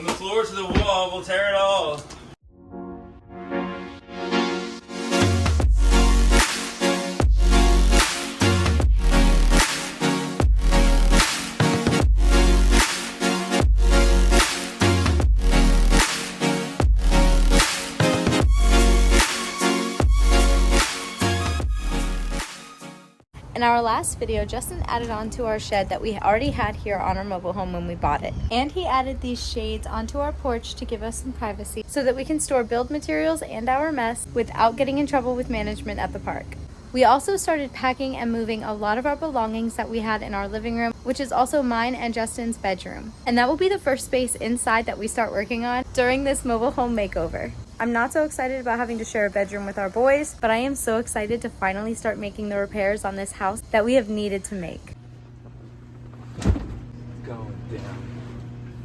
From the floor to the wall, we'll tear it all. In our last video, Justin added on to our shed that we already had here on our mobile home when we bought it. And he added these shades onto our porch to give us some privacy so that we can store build materials and our mess without getting in trouble with management at the park. We also started packing and moving a lot of our belongings that we had in our living room, which is also mine and Justin's bedroom. And that will be the first space inside that we start working on during this mobile home makeover. I'm not so excited about having to share a bedroom with our boys, but I am so excited to finally start making the repairs on this house that we have needed to make. Going down.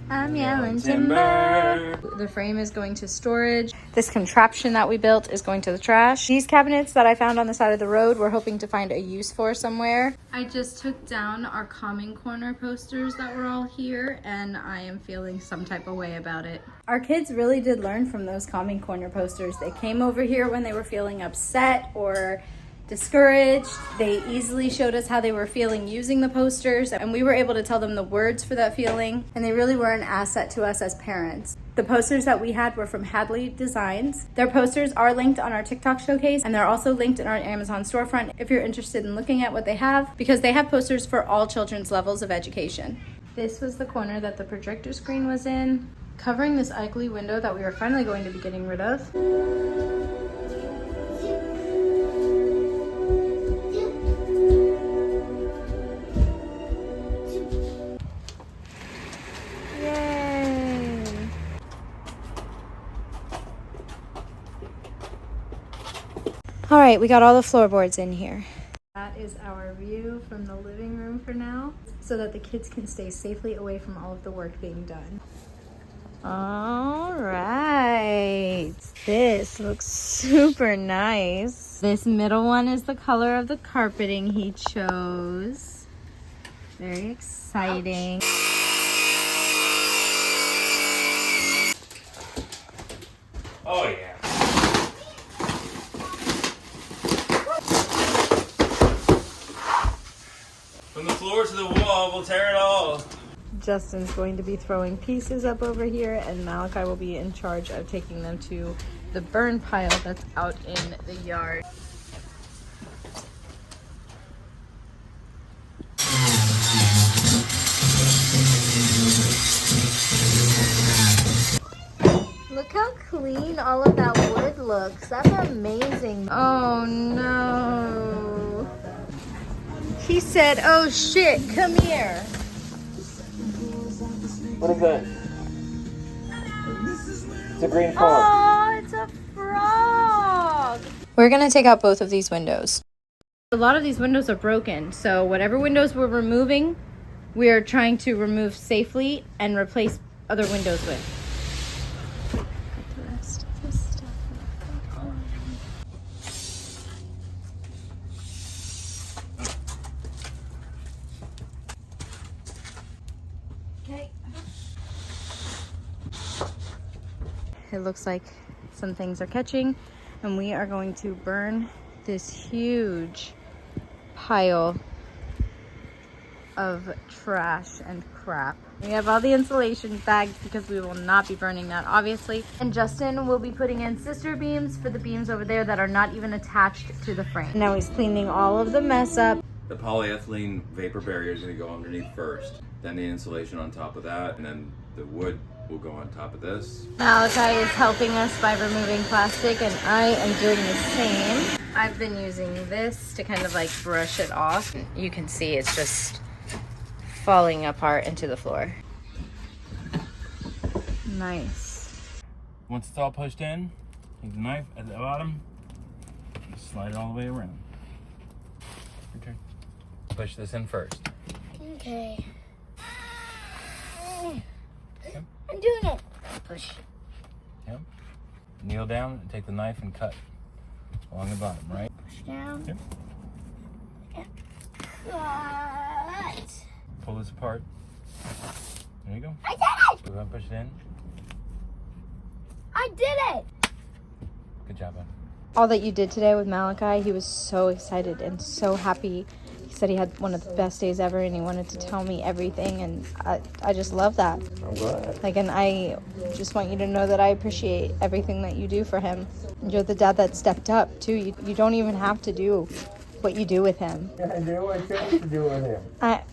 I'm yelling timber. The frame is going to storage. This contraption that we built is going to the trash. These cabinets that I found on the side of the road, we're hoping to find a use for somewhere. I just took down our calming corner posters that were all here, and I am feeling some type of way about it. Our kids really did learn from those calming corner posters. They came over here when they were feeling upset or discouraged. They easily showed us how they were feeling using the posters, and we were able to tell them the words for that feeling, and they really were an asset to us as parents. The posters that we had were from Hadley Designs. Their posters are linked on our TikTok showcase, and they're also linked in our Amazon storefront if you're interested in looking at what they have, because they have posters for all children's levels of education. This was the corner that the projector screen was in, covering this ugly window that we are finally going to be getting rid of. All right, we got all the floorboards in here. That is our view from the living room for now, so that the kids can stay safely away from all of the work being done. All right, this looks super nice. This middle one is the color of the carpeting he chose. Very exciting. Oh yeah. From the floor to the wall, we'll tear it all. Justin's going to be throwing pieces up over here, and Malachi will be in charge of taking them to the burn pile that's out in the yard. Look how clean all of that wood looks. That's amazing. Oh no. He said, oh shit, come here. What is that? It's a green frog. Oh, it's a frog. We're gonna take out both of these windows. A lot of these windows are broken, so whatever windows we're removing, we are trying to remove safely and replace other windows with. It looks like some things are catching, and we are going to burn this huge pile of trash and crap. We have all the insulation bagged because we will not be burning that, obviously. And Justin will be putting in sister beams for the beams over there that are not even attached to the frame. Now he's cleaning all of the mess up. The polyethylene vapor barrier is going to go underneath first, then the insulation on top of that, and then the wood will go on top of this. Malachi is helping us by removing plastic, and I am doing the same. I've been using this to kind of like brush it off. You can see it's just falling apart into the floor. Nice. Once it's all pushed in, take the knife at the bottom, and slide it all the way around. Okay. Push this in first. Okay. Yep. I'm doing it. Push. Yep. Kneel down and take the knife and cut along the bottom, right? Push down. Yep. What? Pull this apart. There you go. I did it! We're gonna push it in. I did it! Good job, bud. All that you did today with Malachi, he was so excited and so happy. He said he had one of the best days ever and he wanted to tell me everything, and I just love that. I'm glad. Like, and I just want you to know that I appreciate everything that you do for him. You're the dad that stepped up too. You don't even have to do what you do with him. Yeah, I do. I chose to do with him.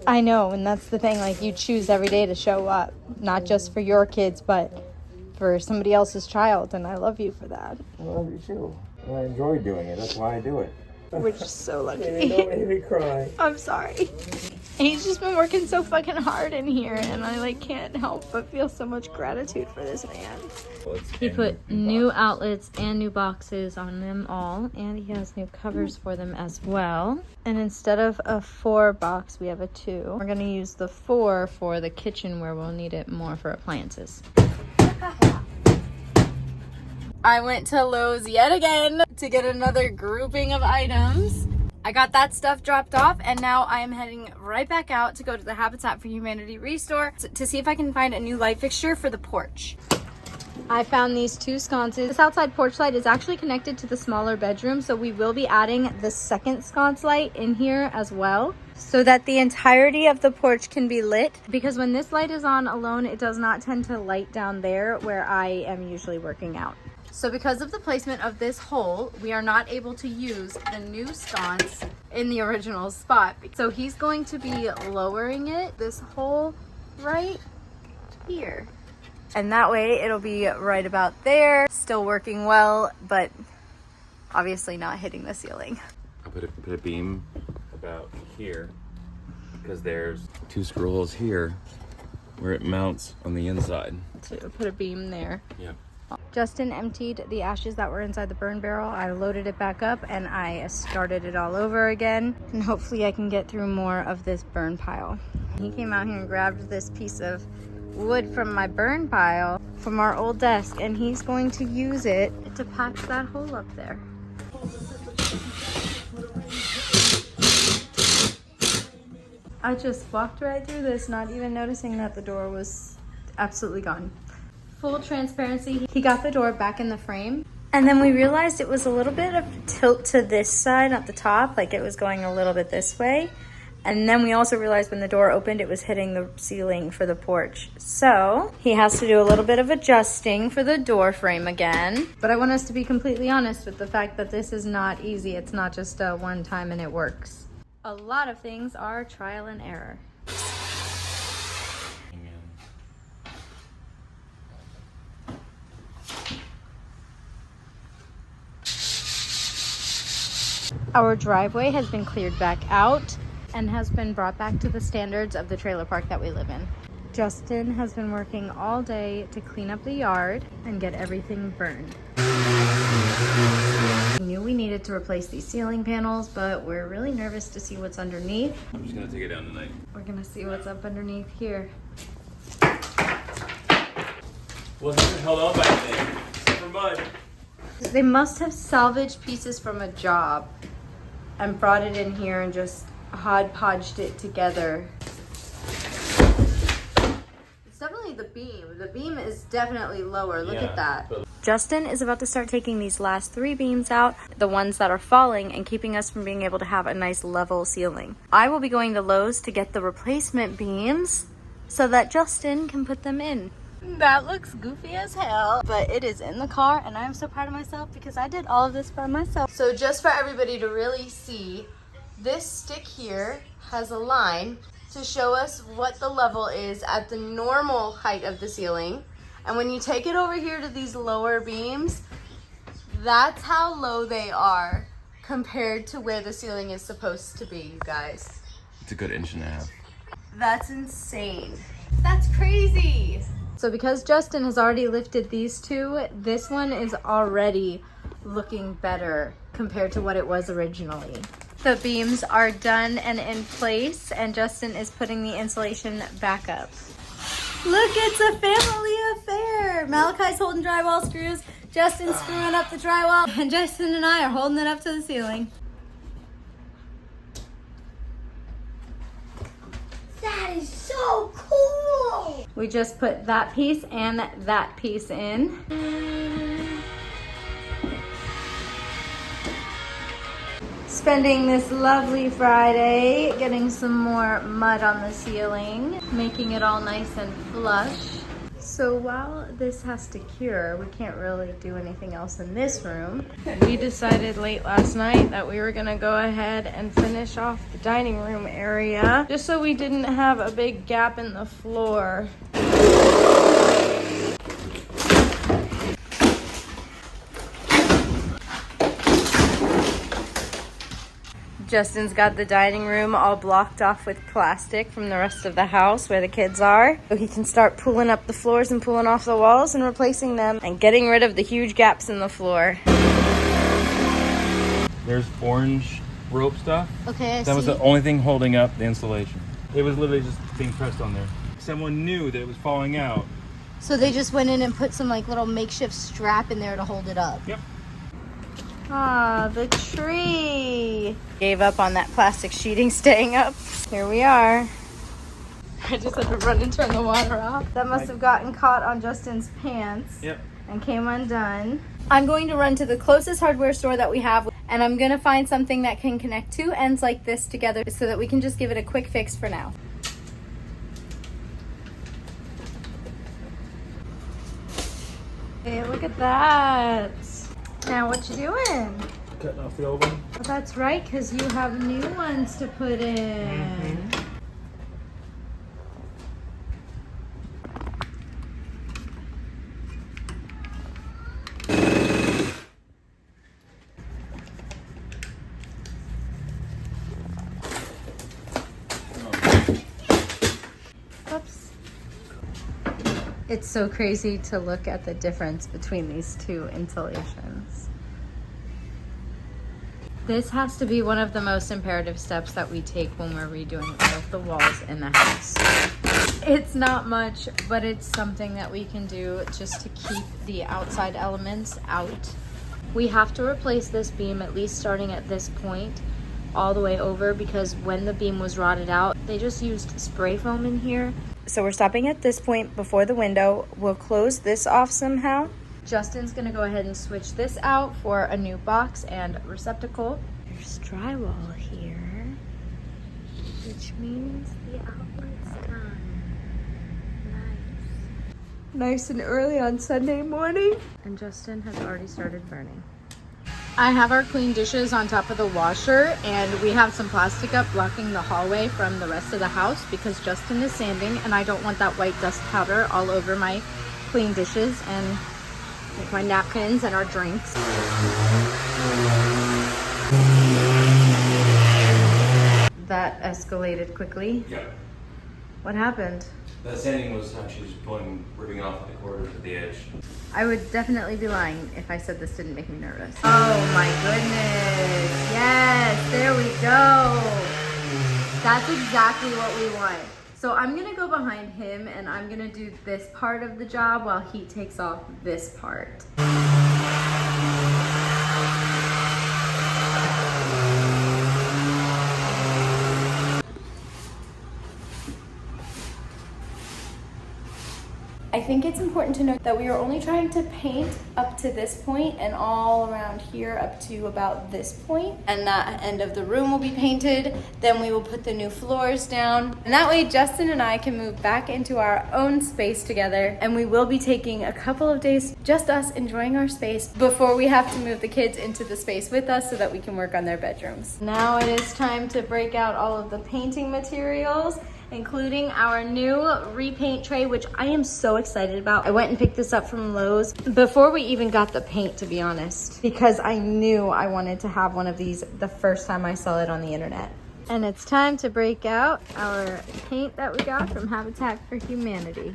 I know, and that's the thing. Like, you choose every day to show up, not just for your kids, but for somebody else's child, and I love you for that. I love you too. I enjoy doing it. That's why I do it. We're just so lucky. Don't make me cry. I'm sorry. He's just been working so fucking hard in here, and I like can't help but feel so much gratitude for this man. He put new outlets and new boxes on them all, and he has new covers for them as well. And instead of a 4 box, we have a 2. We're gonna use the 4 for the kitchen where we'll need it more for appliances. I went to Lowe's yet again to get another grouping of items. I got that stuff dropped off, and now I am heading right back out to go to the Habitat for Humanity Restore to see if I can find a new light fixture for the porch. I found these 2 sconces. This outside porch light is actually connected to the smaller bedroom, so we will be adding the second sconce light in here as well, so that the entirety of the porch can be lit, because when this light is on alone, it does not tend to light down there where I am usually working out. So because of the placement of this hole, we are not able to use the new sconce in the original spot. So he's going to be lowering it, this hole right here. And that way it'll be right about there, still working well, but obviously not hitting the ceiling. I put a beam about here because there's 2 screw holes here where it mounts on the inside. So put a beam there. Yeah. Justin emptied the ashes that were inside the burn barrel. I loaded it back up and I started it all over again. And hopefully I can get through more of this burn pile. He came out here and grabbed this piece of wood from my burn pile from our old desk, and he's going to use it to patch that hole up there. I just walked right through this, not even noticing that the door was absolutely gone. Full transparency, he got the door back in the frame, and then we realized it was a little bit of tilt to this side at the top, like it was going a little bit this way. And then we also realized when the door opened, it was hitting the ceiling for the porch. So he has to do a little bit of adjusting for the door frame again. But I want us to be completely honest with the fact that this is not easy. It's not just a one time and it works. A lot of things are trial and error. Our driveway has been cleared back out and has been brought back to the standards of the trailer park that we live in. Justin has been working all day to clean up the yard and get everything burned. We knew we needed to replace these ceiling panels, but we're really nervous to see what's underneath. I'm just gonna take it down tonight. We're gonna see what's up underneath here. Wasn't even held on by anything, except for mud. They must have salvaged pieces from a job and brought it in here and just hodgepodged it together. It's definitely the beam. The beam is definitely lower. Look at that. Justin is about to start taking these last 3 beams out, the ones that are falling and keeping us from being able to have a nice level ceiling. I will be going to Lowe's to get the replacement beams so that Justin can put them in. That looks goofy as hell, but it is in the car and I'm so proud of myself because I did all of this by myself. So just for everybody to really see, this stick here has a line to show us what the level is at the normal height of the ceiling. And when you take it over here to these lower beams, that's how low they are compared to where the ceiling is supposed to be, you guys. It's a good 1.5 inches. That's insane. That's crazy. So because Justin has already lifted these 2, this one is already looking better compared to what it was originally. The beams are done and in place, and Justin is putting the insulation back up. Look, it's a family affair. Malachi's holding drywall screws, Justin's screwing up the drywall, and Justin and I are holding it up to the ceiling. That is so cool! We just put that piece and that piece in. Spending this lovely Friday getting some more mud on the ceiling, making it all nice and flush. So while this has to cure, we can't really do anything else in this room. We decided late last night that we were gonna go ahead and finish off the dining room area, just so we didn't have a big gap in the floor. Justin's got the dining room all blocked off with plastic from the rest of the house where the kids are. So he can start pulling up the floors and pulling off the walls and replacing them and getting rid of the huge gaps in the floor. There's orange rope stuff. Okay, That was the only thing holding up the installation. It was literally just being pressed on there. Someone knew that it was falling out. So they just went in and put some like little makeshift strap in there to hold it up. Yep. Ah, the tree. Gave up on that plastic sheeting staying up. Here we are. I just had to run and turn the water off. That must have gotten caught on Justin's pants. Yep. And came undone. I'm going to run to the closest hardware store that we have, and I'm going to find something that can connect two ends like this together so that we can just give it a quick fix for now. Hey, look at that. Now what you doing? Cutting off the old one. Well, that's right, because you have new ones to put in. Oops. It's so crazy to look at the difference between these two insulations. This has to be one of the most imperative steps that we take when we're redoing all of the walls in the house. It's not much, but it's something that we can do just to keep the outside elements out. We have to replace this beam, at least starting at this point, all the way over, because when the beam was rotted out, they just used spray foam in here. So we're stopping at this point before the window. We'll close this off somehow. Justin's gonna go ahead and switch this out for a new box and receptacle. There's drywall here, which means the outlet's done. Nice and early on Sunday morning. And Justin has already started burning. I have our clean dishes on top of the washer, and we have some plastic up blocking the hallway from the rest of the house because Justin is sanding and I don't want that white dust powder all over my clean dishes and like my napkins and our drinks. That escalated quickly. Yeah. What happened? The sanding was actually just ripping off the corners at the edge. I would definitely be lying if I said this didn't make me nervous. Oh my goodness. Yes, there we go. That's exactly what we want. So I'm gonna go behind him and I'm gonna do this part of the job while he takes off this part. I think it's important to note that we are only trying to paint up to this point and all around here up to about this point. And that end of the room will be painted. Then we will put the new floors down. And that way Justin and I can move back into our own space together. And we will be taking a couple of days, just us enjoying our space before we have to move the kids into the space with us so that we can work on their bedrooms. Now it is time to break out all of the painting materials, including our new repaint tray, which I am so excited about. I went and picked this up from Lowe's before we even got the paint, to be honest, because I knew I wanted to have one of these the first time I saw it on the internet. And it's time to break out our paint that we got from Habitat for Humanity.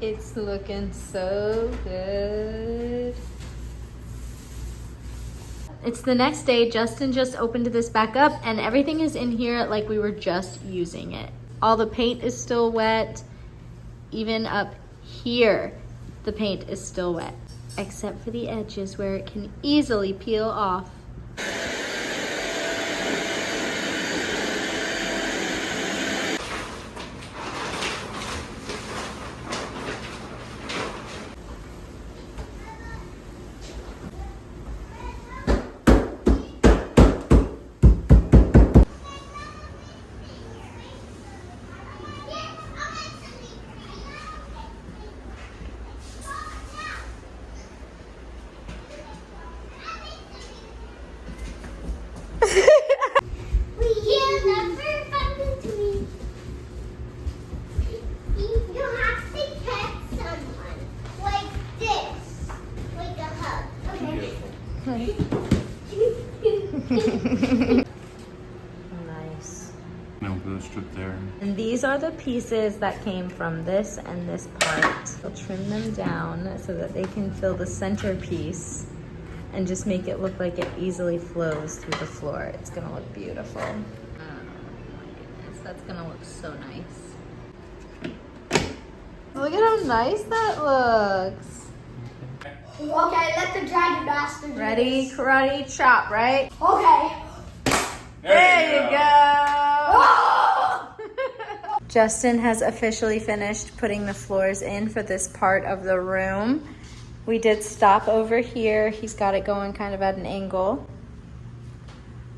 It's looking so good. It's the next day. Justin just opened this back up and everything is in here like we were just using it. All the paint is still wet. Even up here, the paint is still wet. except for the edges where it can easily peel off. Nice. No glue strip there. And these are the pieces that came from this and this part. We'll trim them down so that they can fill the centerpiece and just make it look like it easily flows through the floor. It's gonna look beautiful. Oh my goodness, that's gonna look so nice. Look at how nice that looks. Okay, let the dragon master do Ready, this. karate, chop, right? Okay. There you go. Justin has officially finished putting the floors in for this part of the room. We did stop over here. He's got it going kind of at an angle.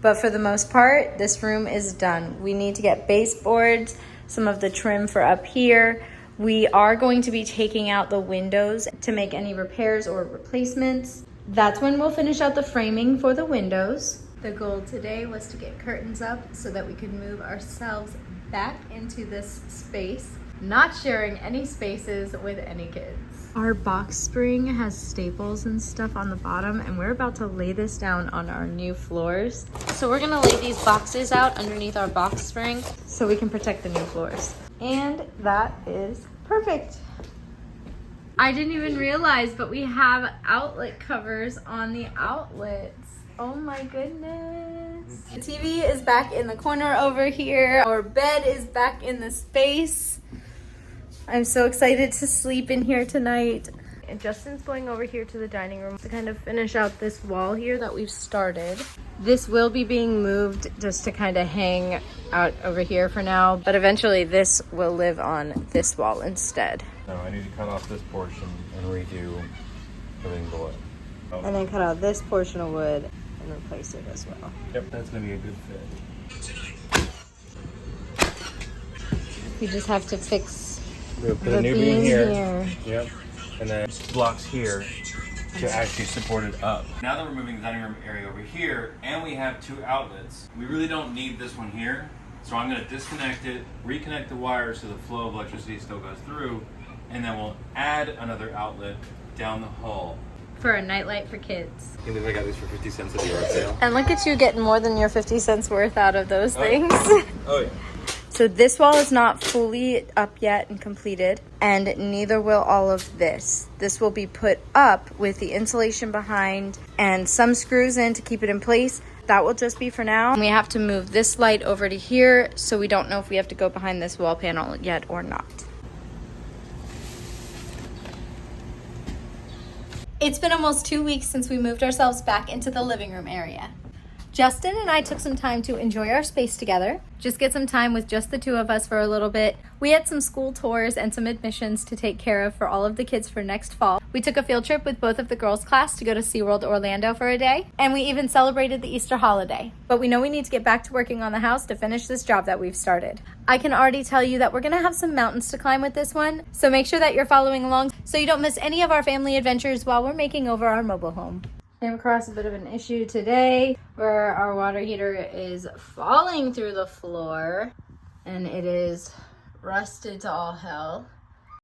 But for the most part, this room is done. We need to get baseboards, some of the trim for up here. We are going to be taking out the windows to make any repairs or replacements. That's when we'll finish out the framing for the windows. The goal today was to get curtains up so that we could move ourselves back into this space, not sharing any spaces with any kids. Our box spring has staples and stuff on the bottom, and we're about to lay this down on our new floors. So we're gonna lay these boxes out underneath our box spring so we can protect the new floors. And that is perfect. I didn't even realize, but we have outlet covers on the outlets. Oh my goodness. The TV is back in the corner over here. Our bed is back in the space. I'm so excited to sleep in here tonight. And Justin's going over here to the dining room to kind of finish out this wall here that we've started. This will be being moved just to kind of hang out over here for now, but eventually this will live on this wall instead. No, I need to cut off this portion and redo everything below it. Oh. And then cut out this portion of wood and replace it as well. Yep, that's gonna be a good fit. We just have to fix We'll put the a new beam beams here. here. Yep. And then blocks here to actually support it up. Now that we're moving the dining room area over here and we have two outlets, we really don't need this one here. So I'm gonna disconnect it, reconnect the wires so the flow of electricity still goes through, and then we'll add another outlet down the hall. For a nightlight for kids. You think I got these for 50 cents at the yard sale? And look at you getting more than your 50 cents worth out of those things. Oh yeah. So this wall is not fully up yet and completed, and neither will all of this. This will be put up with the insulation behind and some screws in to keep it in place. That will just be for now. We have to move this light over to here, so we don't know if we have to go behind this wall panel yet or not. It's been almost 2 weeks since we moved ourselves back into the living room area. Justin and I took some time to enjoy our space together, just get some time with just the two of us for a little bit. We had some school tours and some admissions to take care of for all of the kids for next fall. We took a field trip with both of the girls' class to go to SeaWorld Orlando for a day, and we even celebrated the Easter holiday. But we know we need to get back to working on the house to finish this job that we've started. I can already tell you that we're gonna have some mountains to climb with this one, so make sure that you're following along so you don't miss any of our family adventures while we're making over our mobile home. Came across a bit of an issue today where our water heater is falling through the floor and it is rusted to all hell.